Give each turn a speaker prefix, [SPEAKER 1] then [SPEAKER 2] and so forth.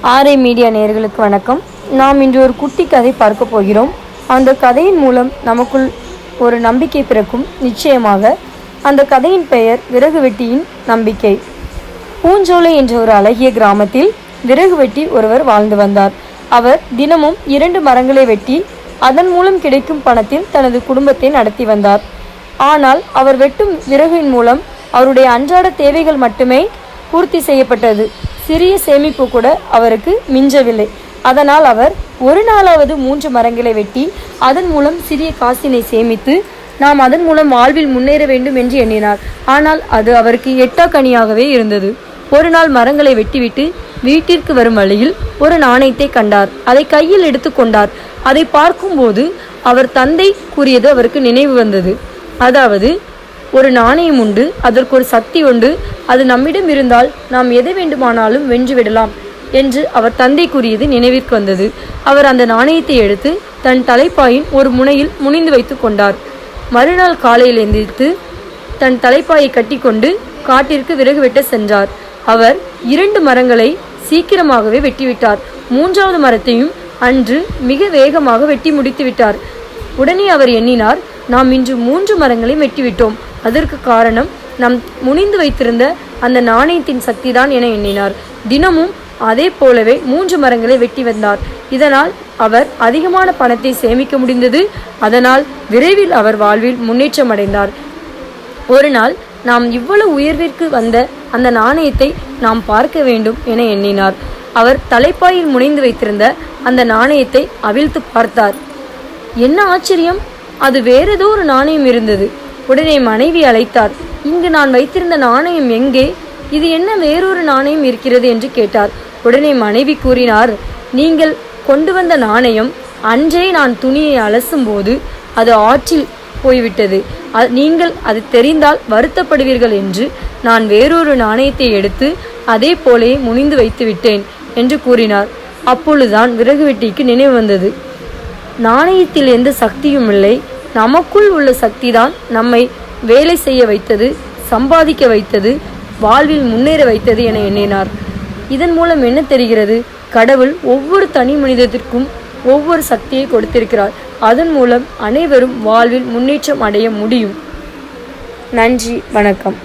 [SPEAKER 1] RI media நேயர்களுக்கு வணக்கம். நாம் இன்று ஒரு குட்டி கதை பார்க்க போகிறோம். அந்த கதையின் மூலம் நமக்குள் ஒரு நம்பிக்கை பிறக்கும். நிச்சயமாக அந்த கதையின் பெயர் விறகு வெட்டியின் நம்பிக்கை. பூஞ்சோலை என்ற ஒரு அழகிய கிராமத்தில் விறகு வெட்டி ஒருவர் வாழ்ந்து வந்தார். அவர் தினமும் 2 மரங்களை வெட்டி அதன் மூலம் கிடைக்கும் பணத்தில் தனது குடும்பத்தை நடத்தி வந்தார். ஆனால் அவர் வெட்டும் விறகின் மூலம் அவருடைய அன்றாட தேவைகள் மட்டுமே பூர்த்தி செய்யப்பட்டது. சிறிய சேமிப்பு கூட அவருக்கு மிஞ்சவில்லை. அதனால் அவர் ஒரு நாளாவது 3 மரங்களை வெட்டி அதன் மூலம் சிறிய காசினை சேமித்து நாம் அதன் மூலம் வாழ்வில் முன்னேற வேண்டும் என்று எண்ணினார். ஆனால் அது அவருக்கு எட்டாக்கனியாகவே இருந்தது. ஒரு நாள் மரங்களை வெட்டிவிட்டு வீட்டிற்கு வரும் வழியில் ஒரு நாணயத்தை கண்டார். அதை கையில் எடுத்து கொண்டார். அதை பார்க்கும்போது அவர் தந்தை கூறியது அவருக்கு நினைவு வந்தது. அதாவது, ஒரு நாணயம் உண்டு, அதற்கு ஒரு சக்தி உண்டு, அது நம்மிடம் இருந்தால் நாம் எதை வேண்டுமானாலும் வென்றுவிடலாம் என்று அவர் தந்தை கூறியது நினைவிற்கு வந்தது. அவர் அந்த நாணயத்தை எடுத்து தன் தலைப்பாயின் ஒரு முனையில் முனிந்து வைத்து கொண்டார். மறுநாள் காலையில் எந்திரித்து தன் தலைப்பாயை கட்டி கொண்டு காட்டிற்கு விறகு வெட்ட சென்றார். அவர் 2 மரங்களை சீக்கிரமாகவே வெட்டிவிட்டார். 3வது மரத்தையும் அன்று மிக வேகமாக வெட்டி முடித்து விட்டார். உடனே அவர் எண்ணினார், நாம் இன்று 3 மரங்களை வெட்டிவிட்டோம். அதற்கு காரணம் நாம் முனிந்து வைத்திருந்த அந்த நாணயத்தின் சக்திதான் என எண்ணினார். தினமும் அதே போலவே 3 மரங்களை வெட்டி வந்தார். இதனால் அவர் அதிகமான பணத்தை சேமிக்க முடிந்தது. அதனால் விரைவில் அவர் வாழ்வில் முன்னேற்றம் அடைந்தார். ஒரு நாள் நாம் இவ்வளவு உயர்விற்கு வந்த அந்த நாணயத்தை நாம் பார்க்க வேண்டும் என எண்ணினார். அவர் தலைப்பாயில் முனைந்து வைத்திருந்த அந்த நாணயத்தை அவிழ்த்து பார்த்தார். என்ன ஆச்சரியம்! அது வேறேதோ ஒரு நாணயம் இருந்தது. உடனே மனைவி அழைத்தார். இங்கு நான் வைத்திருந்த நாணயம் எங்கே? இது என்ன வேறொரு நாணயம் இருக்கிறது என்று கேட்டார். உடனே மனைவி கூறினார், நீங்கள் கொண்டு வந்த நாணயம் அன்றே நான் துணியை அலசும் போது அது ஆற்றில் போய்விட்டது. நீங்கள் அது தெரிந்தால் வருத்தப்படுவீர்கள் என்று நான் வேறொரு நாணயத்தை எடுத்து அதே போலே முனிந்து வைத்து விட்டேன் என்று கூறினார். அப்பொழுதுதான் விறகு வெட்டிக்கு நினைவு வந்தது. நாணயத்தில் எந்த சக்தியும் இல்லை, நமக்குள் உள்ள சக்தி தான் நம்மை வேலை செய்ய வைத்தது, சம்பாதிக்க வைத்தது, வாழ்வில் முன்னேற வைத்தது என எண்ணினார். இதன் மூலம் என்ன தெரிகிறது? கடவுள் ஒவ்வொரு தனி மனிதத்திற்கும் ஒவ்வொரு சக்தியை கொடுத்திருக்கிறார். அதன் மூலம் அனைவரும் வாழ்வில் முன்னேற்றம் அடைய முடியும். நன்றி, வணக்கம்.